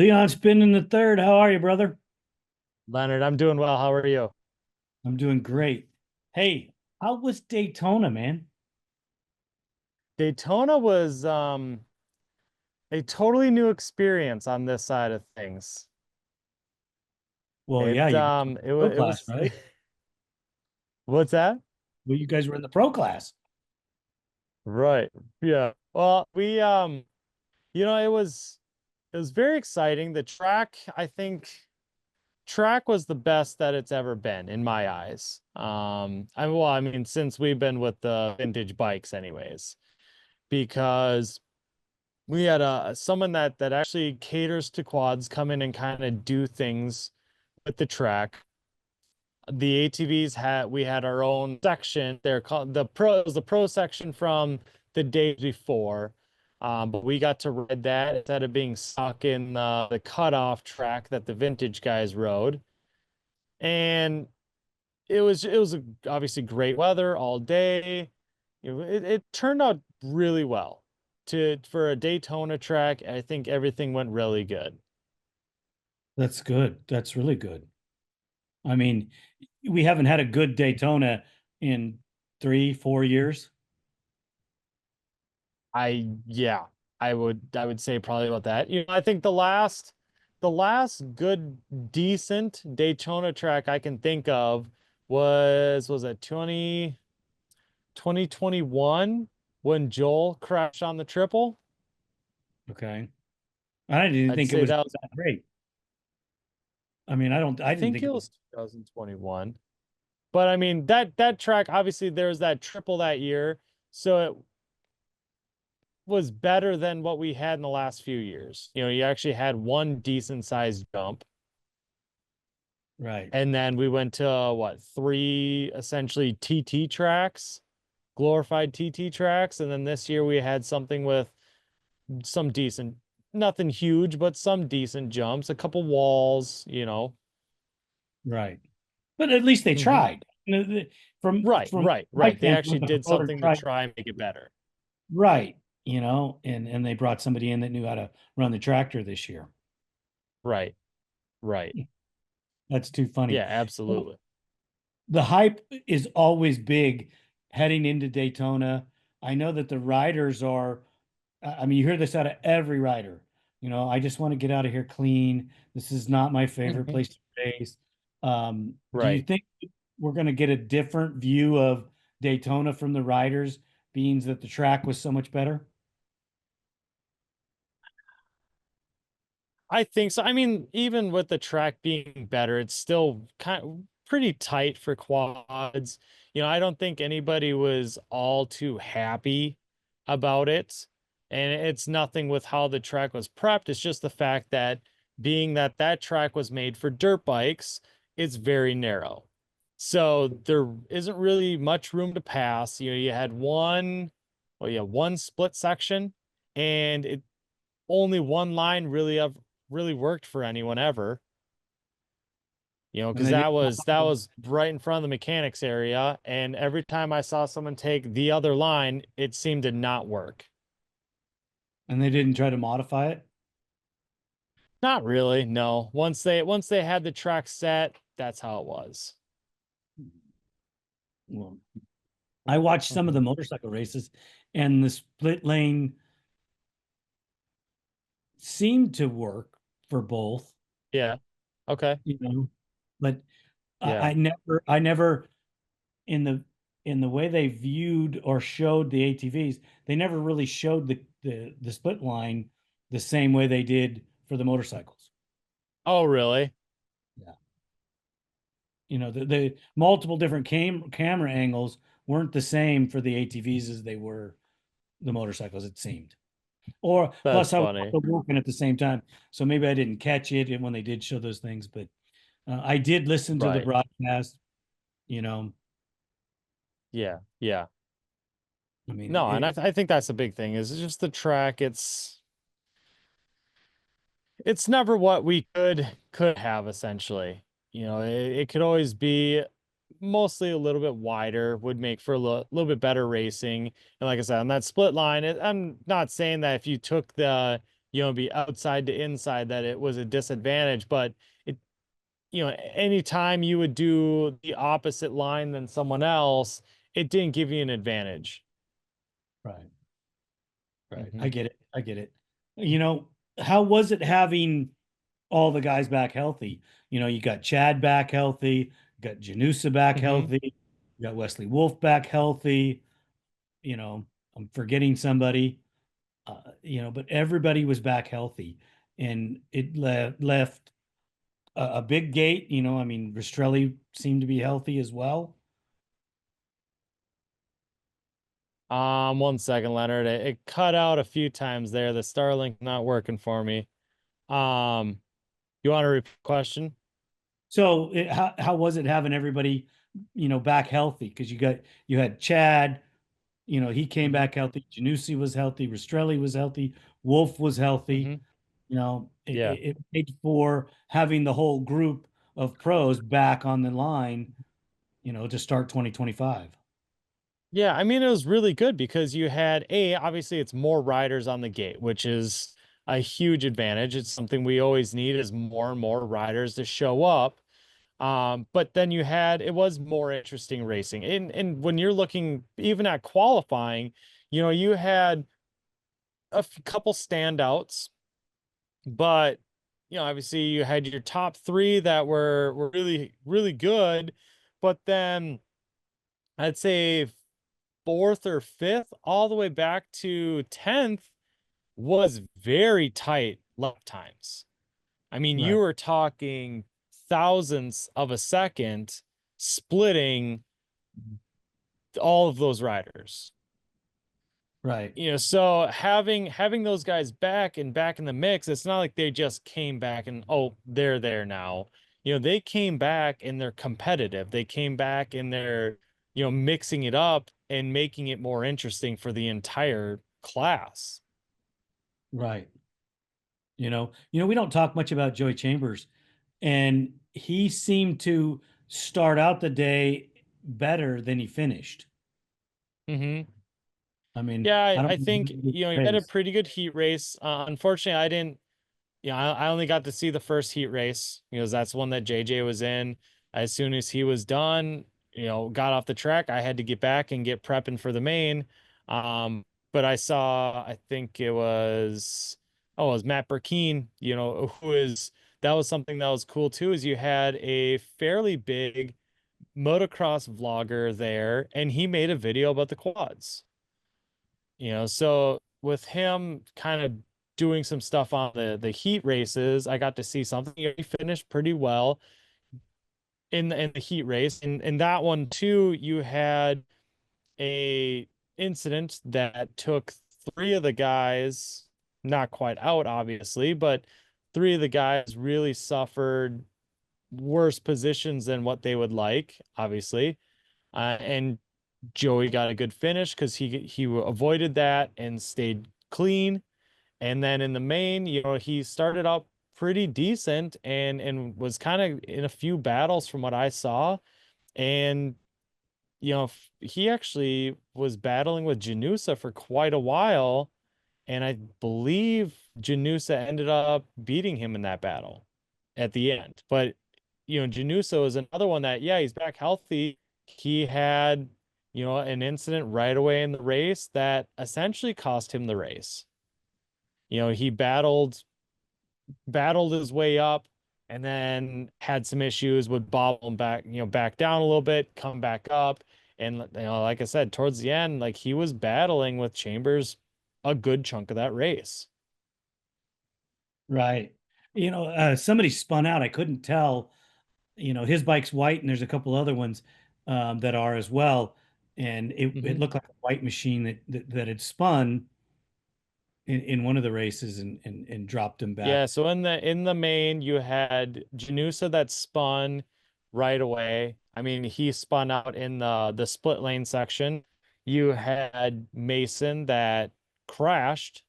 Leon spinning the third. How are you, brother? Leonard, I'm doing well. How are you? I'm doing great. Hey, how was Daytona, man? Daytona was a totally new experience on this side of things. Well, yeah, you guys were in the pro It class, was right? what's that? Well, you guys were in the pro class. Right. Yeah. Well, it was very exciting. The track, I think track was the best that it's ever been in my eyes. I mean, since we've been with the vintage bikes anyways, because we had someone that actually caters to quads come in and kind of do things with the track. The ATVs we had our own section. They're called the pro. It was the pro section from the day before, but we got to ride that instead of being stuck in the cutoff track that the vintage guys rode. And it was obviously great weather all day. It turned out really well to for a Daytona track. I think everything went really good. That's good. That's really good. I mean, we haven't had a good Daytona in 3, 4 years. Yeah, I would say probably about that. I think the last good decent Daytona track I can think of was it 2021 when Joel crashed on the triple. Okay. I didn't I'd think it say was that was that great. I mean, I I didn't think think it it was. was 2021. But I mean that track obviously there's that triple that year, so it was better than what we had in the last few years. You actually had one decent sized jump. Right. And then we went to what, three essentially TT tracks, glorified TT tracks. And then this year we had something with some decent, nothing huge, but some decent jumps, a couple walls. Right. But at least they Hmm. tried. From my Right. They actually standpoint, the did promoter something to tried. try and make it better. Right. And they brought somebody in that knew how to run the tractor this year. Right. Right. That's too funny. Yeah, absolutely. The hype is always big heading into Daytona. I know that the riders are, I mean, you hear this out of every rider. I just want to get out of here clean. This is not my favorite Hmm. place to race. Do you Right. think we're going to get a different view of Daytona from the riders, being that the track was so much better? I think so. I mean, even with the track being better, it's still kind of pretty tight for quads. I don't think anybody was all too happy about it. And it's nothing with how the track was prepped. It's just the fact that being that that track was made for dirt bikes, it's very narrow. So there isn't really much room to pass. You had one split section, and it only one line really worked for anyone ever. And Because they that was right in front of the mechanics area, and every time I saw someone take the other line, it seemed to not work. didn't try to modify it. Not really, no. Once they had the track set, that's how it was. Well, I watched some of the Mhm. motorcycle races, and the split lane seemed to work for both, Yeah. Okay. you know, but Yeah. I never in the way they viewed or showed the ATVs, they never really showed the split line the same way they did for the motorcycles. Oh, really? Yeah. The multiple different camera angles weren't the same for the ATVs as they were the motorcycles, it seemed. Or That's plus, I was funny. also working at the same time, so maybe I didn't catch it when they did show those things. But I did listen to the Right. broadcast. You know, Yeah. Yeah. I mean, No, and I think that's the big thing is just the track. It's never what we could have essentially. It could always be mostly a little bit wider, would make for a little bit better racing. And like I said, on that split line, I'm not saying that if you took be outside to inside, that it was a disadvantage. But it, anytime you would do the opposite line than someone else, it didn't give you an advantage. Right. Right. I Hmm. get it. I get it. You know, how was it having all the guys back healthy? You know, you got Chad back healthy, you got Janusa back Hmm. healthy, you got Wesley Wolf back healthy. You know, I'm forgetting somebody, but everybody was back healthy. And it left a big gate. You know, I mean, Rastrelli seemed to be healthy as well. 1 second, Leonard. It cut out a few times there. The Starlink not working for me. Um, you want to repeat the question? So how was it having everybody, back healthy? Because you had Chad, he came Hmm. back healthy. Janussi was healthy. Rastrelli was healthy. Wolf was healthy. Hmm. You know, Yeah. it made for having the whole group of pros back on the line, to start 2025. Yeah, I mean, it was really good because you had obviously it's more riders on the gate, which is a huge advantage. It's something we always need is more and more riders to show up. But then it was more interesting racing. And when you're looking even at qualifying, you had couple standouts, but obviously you had your top three that were really, really good, but then I'd say fourth or fifth, all the way back to 10th, was very tight lap times. I mean, you Right, were talking thousandths of a second splitting all of those riders. right, So having those guys back and back in the mix, it's not like they just came back and oh, they're there now. They came back and they're competitive. They came back and they're, mixing it up and making it more interesting for the entire class. right. We don't talk much about Joey Chambers, and he seemed to start out the day better than he finished. Hmm. I mean, Yeah, I I don't think, know he had a pace. pretty good heat race. Unfortunately, I didn't. I only got to see the first heat race because that's one that JJ was in. As soon as he was done, got off the track, I had to get back and get prepping for the main. But I think it was Matt Burkeen, that was something that was cool too, is you had a fairly big motocross vlogger there, and he made a video about the quads. So with him kind of doing some stuff on the heat races, I got to see something. He finished pretty well in the heat race. And in that one too, you had a incident that took three of the guys, not quite out, obviously, but three of the guys really suffered worse positions than what they would like, obviously. And Joey got a good finish because he avoided that and stayed clean. And then in the main, he started out pretty decent and was kind of in a few battles from what I saw. And he actually was battling with Janusa for quite a while, and I believe Janusa ended up beating him in that battle at the end. But Janusa is another one that, yeah, he's back healthy. He had, an incident right away in the race that essentially cost him the race. He battled his way up and then had some issues, would bobble him back, back down a little bit, come back up. And like I said, towards the end, like he was battling with Chambers a good chunk of that race. Right. Somebody spun out. I couldn't tell. His bike's white, and there's a couple other ones that are as well. And it Hmm. looked like a white machine that had spun in one of the races and dropped him Yeah, back. so in the main, you had Janusa that spun right away. I mean, he spun out in the split lane section. You had Mason that crashed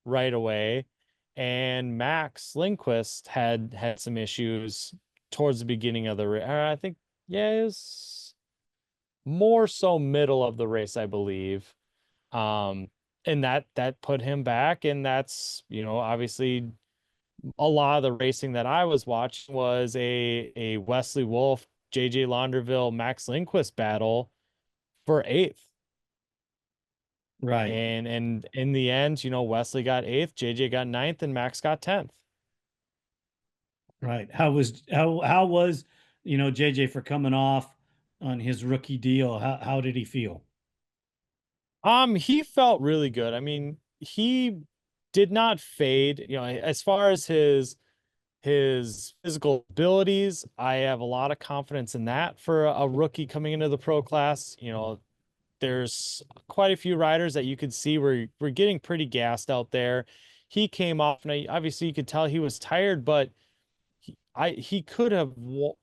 right away, and Max Lindquist had some issues towards the beginning of the race. I think, yeah, it was more so middle of the race, I believe. Um, and that put him back, and that's, obviously a lot of the racing that I was watching was a Wesley Wolf, JJ Launderville, Max Lindquist battle for eighth. Right, And in the end, Wesley got eighth, JJ got ninth, and Max got 10th. right. How was JJ for coming off on his rookie deal? How did he feel? He felt really good. I mean, he did not fade, as far as his physical abilities. I have a lot of confidence in that for a rookie coming into the pro class. There's quite a few riders that you could see were getting pretty gassed out there. He came off, and obviously you could tell he was tired, but he could have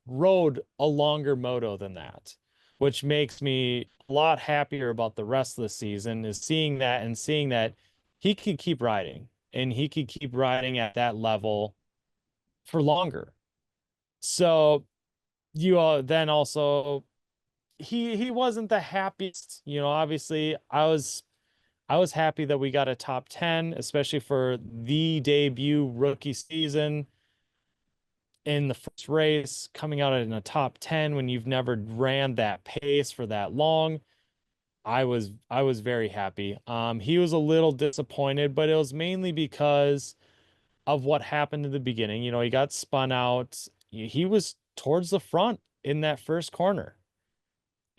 rode a longer moto than that, which makes me a lot happier about the rest of the season, is seeing that and seeing that he could keep riding, and he could keep riding at that level for longer. So then also he wasn't the happiest. Obviously I was happy that we got a top 10, especially for the debut rookie season in the first race, coming out in a top 10 when you've never ran that pace for that long. I was very happy. He was a little disappointed, but it was mainly because of what happened in the beginning. He got spun out. He was towards the front in that first corner,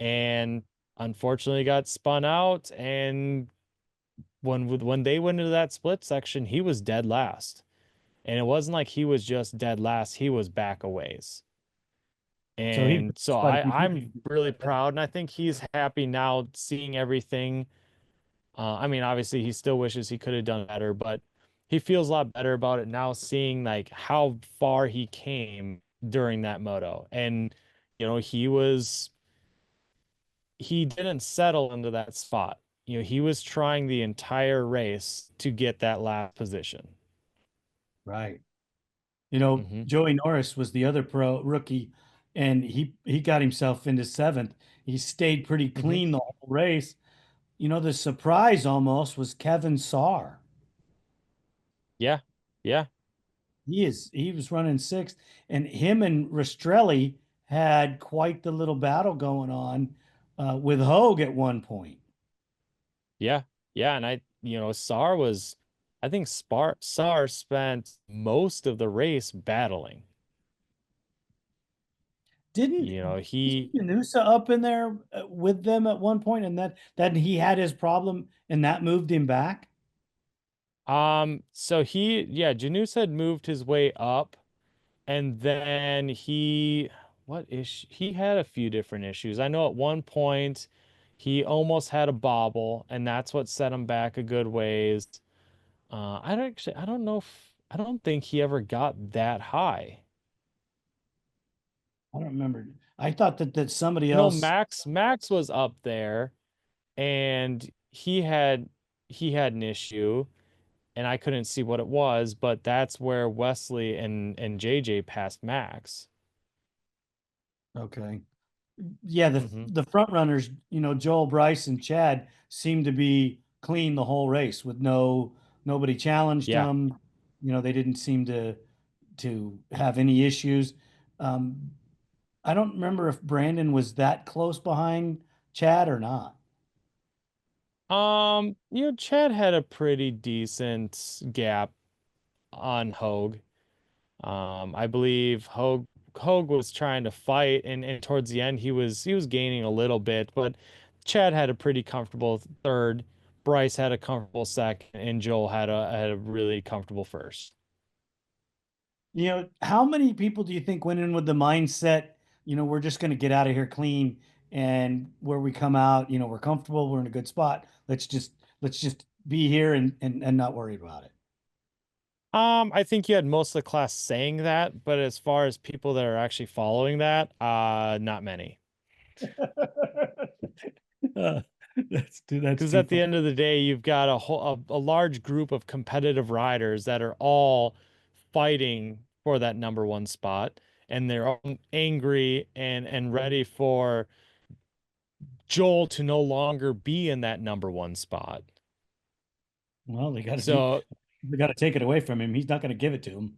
and unfortunately got spun out. And when they went into that split section, he was dead last. And it wasn't like he was just dead last, he was back a ways. So he And so raced quite a few I'm people. really proud, and I think he's happy now seeing everything. I mean, obviously, he still wishes he could have done better, but he feels a lot better about it now, seeing like how far he came during that moto. And he didn't settle into that spot. He was trying the entire race to get that last position. Right. Hmm. Joey Norris was the other pro rookie, and he got himself into seventh. He stayed pretty Hmm. clean the whole race. The surprise almost was Kevin Sarr. Yeah, yeah, He was running sixth, and him and Rastrelli had quite the little battle going on with Hogue at one point. yeah, yeah. And I think Sar spent most of the race battling. Didn't He, Janusa up in there with them at one point, and that he had his problem, and that moved him back? so yeah, Janus had moved his way up, and then he had a few different issues. I know at one point he almost had a bobble, and that's what set him back a good ways. I don't think he ever got that high. I don't remember. I thought that somebody I know else. Max was up there, and he had an issue, and I couldn't see what it was, but that's where Wesley and JJ passed Max. Okay. Yeah, the Hmm. the front runners, Joel, Bryce, and Chad seemed to be clean the whole race with nobody challenged Yeah. them. They didn't seem to have any issues. Um, I don't remember if Brandon was that close behind Chad or not. Chad had a pretty decent gap on Hogue. I believe Hogue was trying to fight, and towards the end he was gaining a little bit, but Chad had a pretty comfortable third, Bryce had a comfortable second, and Joel had a really comfortable first. How many people do you think went in with the mindset, we're just going to get out of here clean, and where we come out, we're comfortable, we're in a good spot. Let's just be here and not worry about it. I think you had most of the class saying that, but as far as people that are actually following that, not many. Uh, that's Because too at the fun. end of the day, you've got a large group of competitive riders that are all fighting for that number one spot, and they're all angry and ready for Joel to no longer be in that number one spot. Well, So they got to take it away from him. He's not going to give it to him.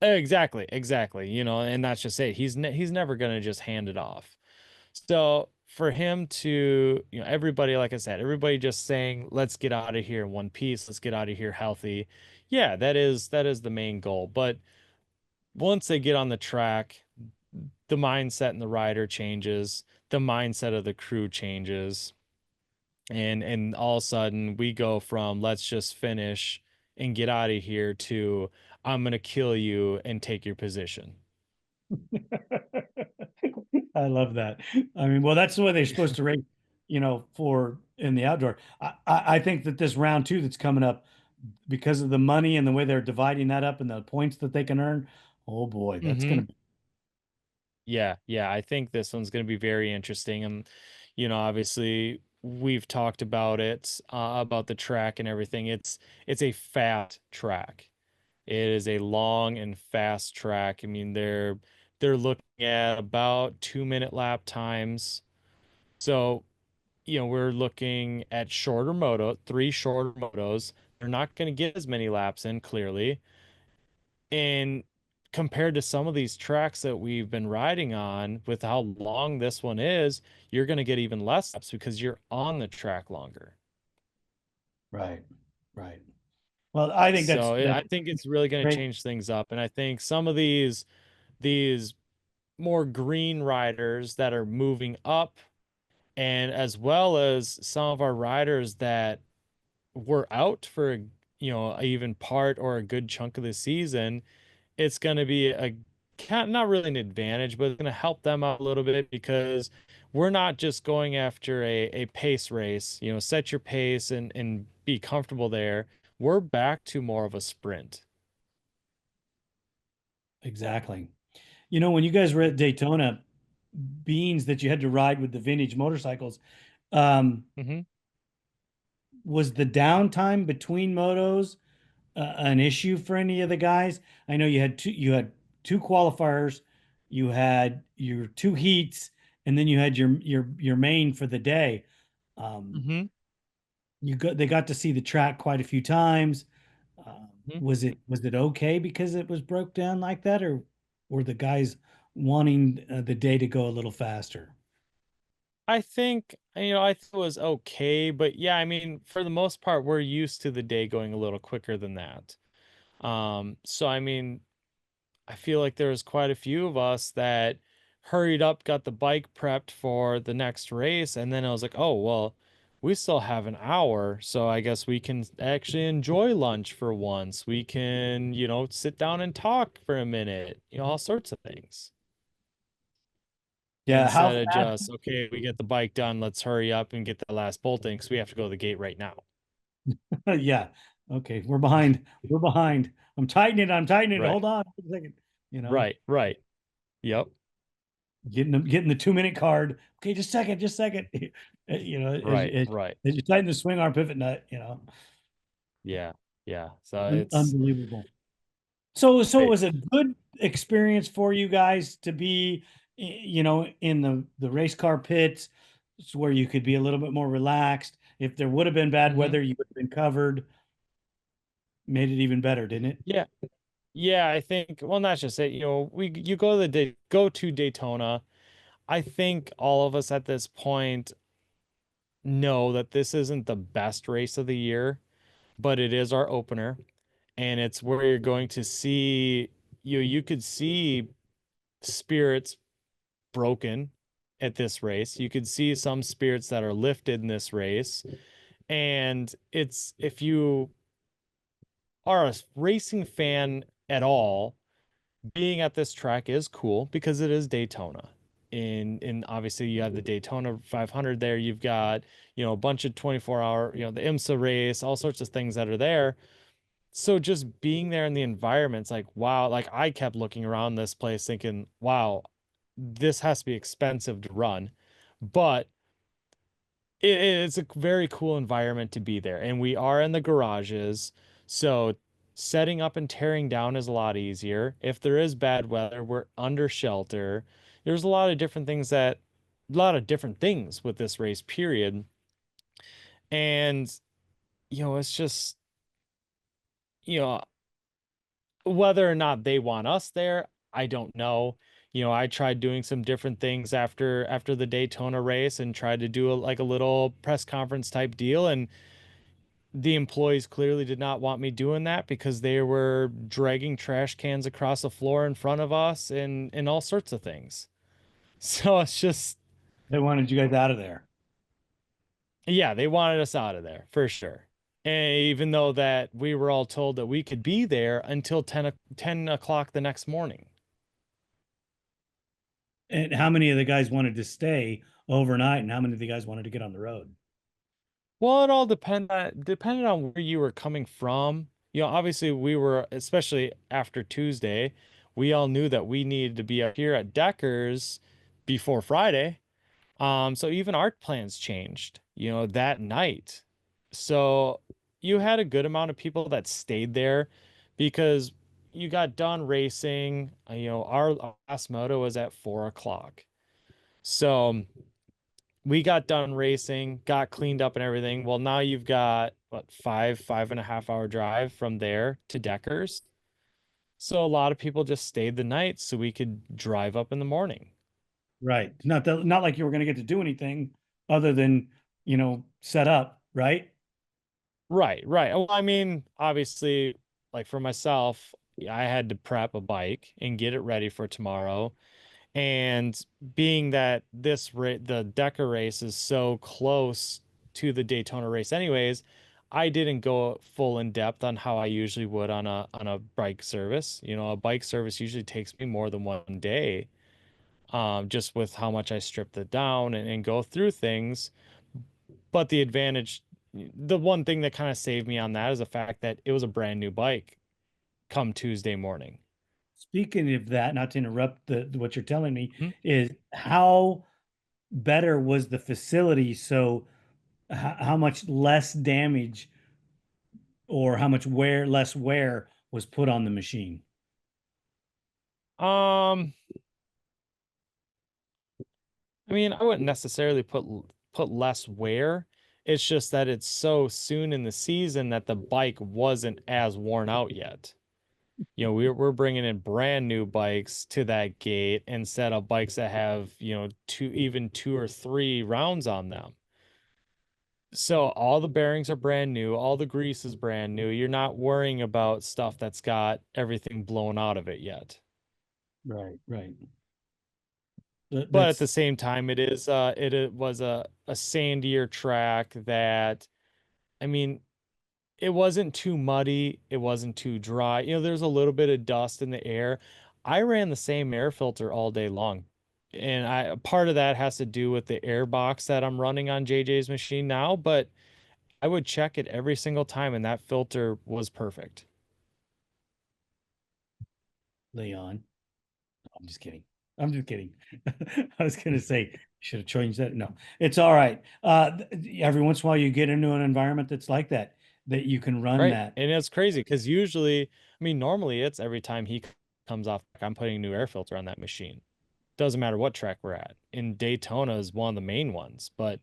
exactly, exactly. And that's just it. He's never gonna just hand it off. So for him to, everybody, like I said, everybody just saying, let's get out of here in one piece, let's get out of here healthy. Yeah, that is the main goal. But once they get on the track, the mindset and the rider changes, the mindset of the crew changes, and all of a sudden we go from let's just finish and get out of here to I'm gonna kill you and take your position. I love that. I mean, well, that's the way they're supposed to rate, for in the outdoor. I think that this round two that's coming up, because of the money and the way they're dividing that up and the points that they can earn, oh boy, that's Hmm. going to be Yeah, yeah, I think this one's going to be very interesting. And, obviously we've talked about it, about the track and everything. It's a fat track. It is a long and fast track. I mean, they're looking at about 2 minute lap times. So, we're looking at three shorter motos. They're not going to get as many laps in, clearly. And compared to some of these tracks that we've been riding on, with how long this one is, you're going to get even less laps because you're on the track longer. right. Right. Well, I think So that's I think it's really going to great. change things up. And I think some of these more green riders that are moving up, and as well as some of our riders that were out for even part or a good chunk of the season, it's going to be not really an advantage, but it's going to help them out a little bit because we're not just going after a pace race, set your pace and be comfortable there. We're back to more of a sprint. Exactly. When you guys were at Daytona, beings that you had to ride with the vintage motorcycles, um, Hmm. was the downtime between motos an issue for any of the guys? I know you had two qualifiers, you had your two heats, and then you had your main for the day. Um, Hmm. they got to see the track quite a few times. Was it okay because it was broke down like that, or were the guys wanting the day to go a little faster? I think, I think it was okay, but yeah, I mean, for the most part, we're used to the day going a little quicker than that. So I mean, I feel like there was quite a few of us that hurried up, got the bike prepped for the next race, and then I was like, oh, well, we still have an hour, so I guess we can actually enjoy lunch for once. We can, sit down and talk for a minute, all sorts of things. Yeah, how Instead of fast? just, okay, we get the bike done, let's hurry up and get the last bolt in because we have to go to the gate right now. Yeah. Okay, we're behind. We're behind. I'm tightening it. I'm tightening it. Right, Hold on a second. You know, right, right. Yep, getting the 2 minute card. Okay, just a second, just a second. As, right, as, right. as you tighten the swing arm pivot nut, Yeah, yeah. So it's unbelievable. So it right. was a good experience for you guys to be, in the race car pits, where you could be a little bit more relaxed. If there would have been bad Mhm. weather, you would have been covered. Made it even better, didn't it? Yeah. Yeah, I think, well, not just it, you go to go to Daytona. I think all of us at this point know that this isn't the best race of the year, but it is our opener, and it's where you're going to see, you could see spirits broken at this race. You could see some spirits that are lifted in this race. And it's, if you are a racing fan at all, being at this track is cool because it is Daytona. And obviously you have the Daytona 500 there. You've got, a bunch of 24-hour, the IMSA race, all sorts of things that are there. So just being there in the environment's like, wow, like I kept looking around this place thinking, wow, this has to be expensive to run. But it's a very cool environment to be there. And we are in the garages. So setting up and tearing down is a lot easier. If there is bad weather, we're under shelter. There's a lot of different things with this race, period. And it's just, you know, whether or not they want us there, I don't know. I tried doing some different things after the Daytona race and tried to do like a little press conference type deal, and the employees clearly did not want me doing that because they were dragging trash cans across the floor in front of us and all sorts of things. So it's just, They wanted you guys out of there. yeah, they wanted us out of there for sure. And even though that we were all told that we could be there until 10 o'clock the next morning. And how many of the guys wanted to stay overnight, and how many of the guys wanted to get on the road? Well, it all depended on where you were coming from. Obviously we were, especially after Tuesday, we all knew that we needed to be up here at Deckers before Friday. So even our plans changed, that night. So you had a good amount of people that stayed there because you got done racing. Our last moto was at 4 o'clock. So we got done racing, got cleaned up and everything. Well, now you've got what, 5.5 hour drive from there to Deckers. So a lot of people just stayed the night so we could drive up in the morning. Right. Not like you were going to get to do anything other than, set up, right? Right, right. Well, I mean, obviously, like for myself, I had to prep a bike and get it ready for tomorrow. And being that the Decker race is so close to the Daytona race anyways, I didn't go full in depth on how I usually would on a bike service. A bike service usually takes me more than one day, just with how much I strip it down and go through things. But the one thing that kind of saved me on that is the fact that it was a brand new bike come Tuesday morning. Speaking of that, not to interrupt what you're telling me, Hmm? is how better was the facility? So how much less damage or how much less wear was put on the machine? Um, I mean, I wouldn't necessarily put less wear. It's just that it's so soon in the season that the bike wasn't as worn out yet. We're bringing in brand new bikes to that gate instead of bikes that have, two or three rounds on them. So all the bearings are brand new, all the grease is brand new. You're not worrying about stuff that's got everything blown out of it yet. Right, right. But at That's the same time, it was a sandier track that, I mean, it wasn't too muddy, it wasn't too dry. There's a little bit of dust in the air. I ran the same air filter all day long. And part of that has to do with the air box that I'm running on JJ's machine now, but I would check it every single time and that filter was perfect. Leon. I'm just kidding. I'm just kidding. I was gonna say should have changed that. No, it's all right. Every once in a while you get into an environment that's like that you can run Right. that. And it's crazy because usually, I mean, normally it's every time he comes off, I'm putting a new air filter on that machine. Doesn't matter what track we're at. In Daytona is one of the main ones, but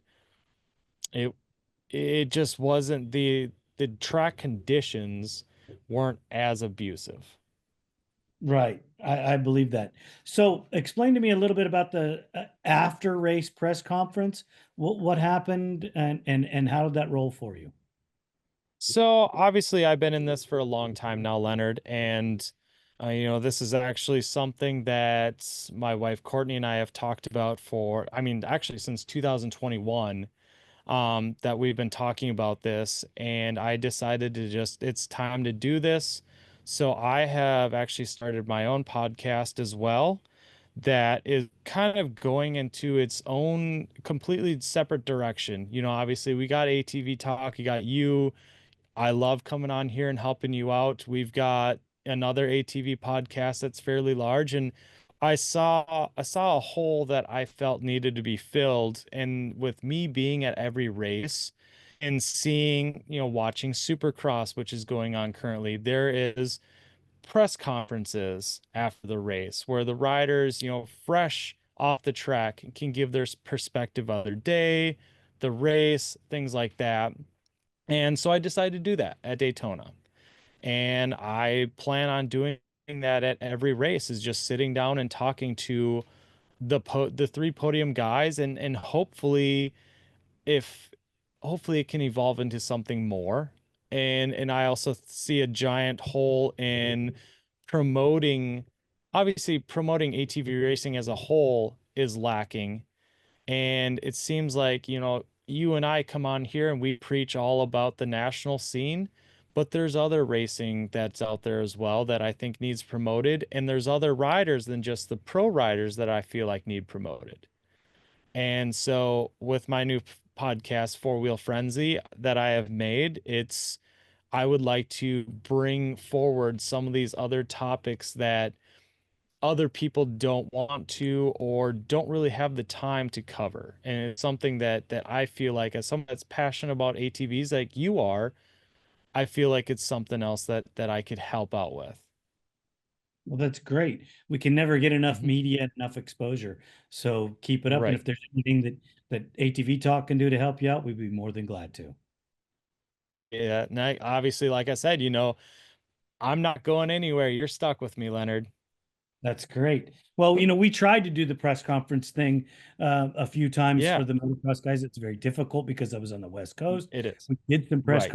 it it just wasn't the track conditions weren't as abusive. Right. I believe that. So explain to me a little bit about the after race press conference. What happened and how did that roll for you? So obviously I've been in this for a long time now, Leonard, and this is actually something that my wife Courtney and I have talked about for, I mean, actually since 2021, that we've been talking about this, and I decided to just, it's time to do this. So I have actually started my own podcast as well that is kind of going into its own completely separate direction. Obviously we got ATV Talk, you got you. I love coming on here and helping you out. We've got another ATV podcast that's fairly large, and I saw a hole that I felt needed to be filled. And with me being at every race and seeing, watching Supercross, which is going on currently, there is press conferences after the race where the riders, fresh off the track can give their perspective of their day, the race, things like that. And so I decided to do that at Daytona. And I plan on doing that at every race, is just sitting down and talking to the three podium guys, and if hopefully it can evolve into something more. And I also see a giant hole in promoting, obviously promoting ATV racing as a whole is lacking. And it seems like, you and I come on here and we preach all about the national scene, but there's other racing that's out there as well that I think needs promoted. And there's other riders than just the pro riders that I feel like need promoted. And so with my new podcast, Four Wheel Frenzy, that I have made, I would like to bring forward some of these other topics that other people don't want to or don't really have the time to cover. And it's something that I feel like, as someone that's passionate about ATVs like you are, I feel like it's something else that I could help out with. Well, that's great. We can never get enough Mhm. media and enough exposure. So keep it up. And Right. if there's anything that ATV Talk can do to help you out, we'd be more than glad to. Yeah. And obviously, like I said, I'm not going anywhere. You're stuck with me, Leonard. That's great. Well, we tried to do the press conference thing a few times Yeah, for the motocross guys. It's very difficult because I was on the West Coast. it is. We did some Right.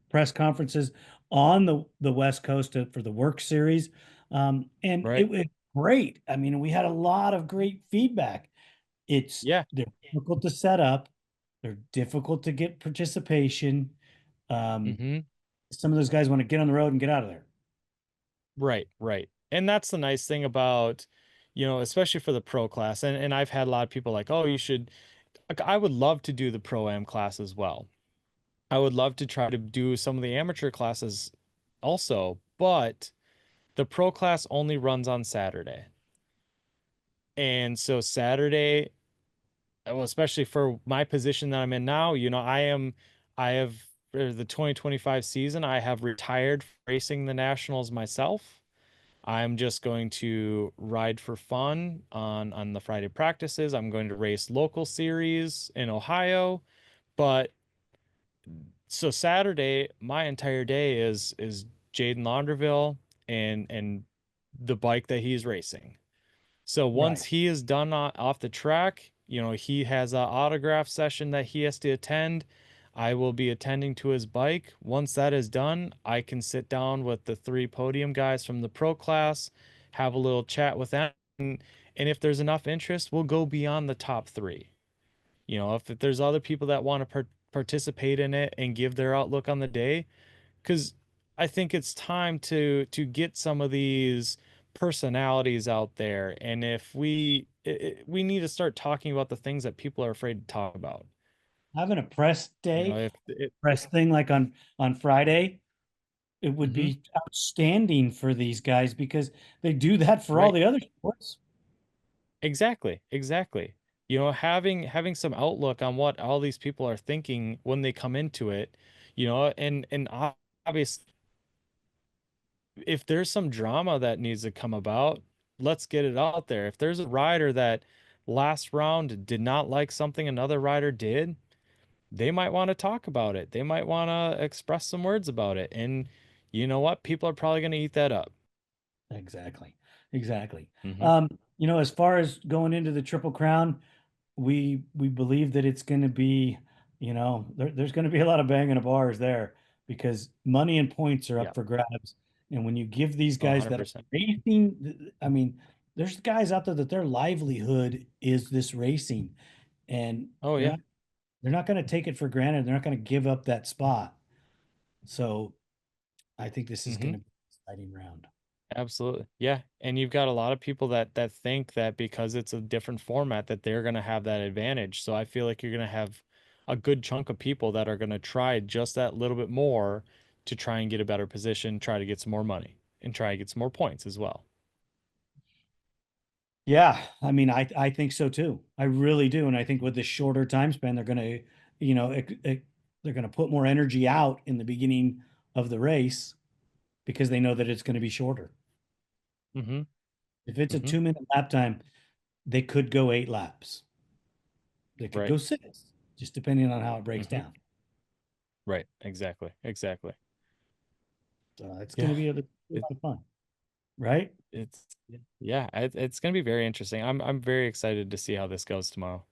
press conferences on the West Coast for the work series, and it Right. was great. I mean, we had a lot of great feedback. Yeah. They're difficult to set up. They're difficult to get participation. Um, Hmm. some of those guys want to get on the road and get out of there. Right. Right. And that's the nice thing about, especially for the pro class. And I've had a lot of people like, oh, you should, like, I would love to do the pro am class as well. I would love to try to do some of the amateur classes also, but the pro class only runs on Saturday. And so Saturday, well, especially for my position that I'm in now, I have, for the 2025 season, I have retired from racing the nationals myself. I'm just going to ride for fun on the Friday practices. I'm going to race local series in Ohio, but so Saturday, my entire day is Jaden Launderville and the bike that he's racing. So once Right. he is done off the track, he has an autograph session that he has to attend. I will be attending to his bike. Once that is done, I can sit down with the three podium guys from the pro class, have a little chat with them. And if there's enough interest, we'll go beyond the top three. If there's other people that want to participate in it and give their outlook on the day, because I think it's time to get some of these personalities out there. And if we need to start talking about the things that people are afraid to talk about. Having a press day, If it, press thing like on Friday, it would mhm, be outstanding for these guys because they do that for all right. the other sports. Exactly. Exactly. Having some outlook on what all these people are thinking when they come into it, and obviously if there's some drama that needs to come about, let's get it out there. If there's a rider that last round did not like something another rider did, they might want to talk about it. They might want to express some words about it. And you know what? People are probably going to eat that up. Exactly. Exactly. Hmm. Um, as far as going into the Triple Crown, we believe that it's going to be, there's going to be a lot of banging of bars there because money and points are Yeah. up for grabs. And when you give these Oh, guys that are 100%. racing, I mean, there's guys out there that their livelihood is this racing, and Oh, they're yeah. not they're not going to take it for granted. They're not going to give up that spot. So I think this is going Hmm. to be an exciting round. Absolutely. Yeah. And you've got a lot of people that think that because it's a different format that they're going to have that advantage. So I feel like you're going to have a good chunk of people that are going to try just that little bit more to try and get a better position, try to get some more money, and try to get some more points as well. Yeah, I mean, I think so too. I really do, and I think with the shorter time span, they're going to, they're going to put more energy out in the beginning of the race because they know that it's going to be shorter. Hmm. If it's a Hmm. 2 minute lap time, they could go 8 laps. They could Right. go six, just depending on how it breaks Hmm. down. Right. Exactly. Exactly. It's going Yeah. to be a It, lot of fun, right? it's yeah, it's gonna be very interesting. I'm very excited to see how this goes tomorrow.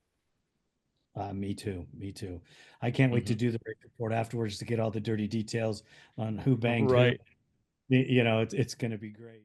Me too. Me too. I can't wait to Hmm. do the race report afterwards to get all the dirty details on who banged who. Right. You know, it's going to be great.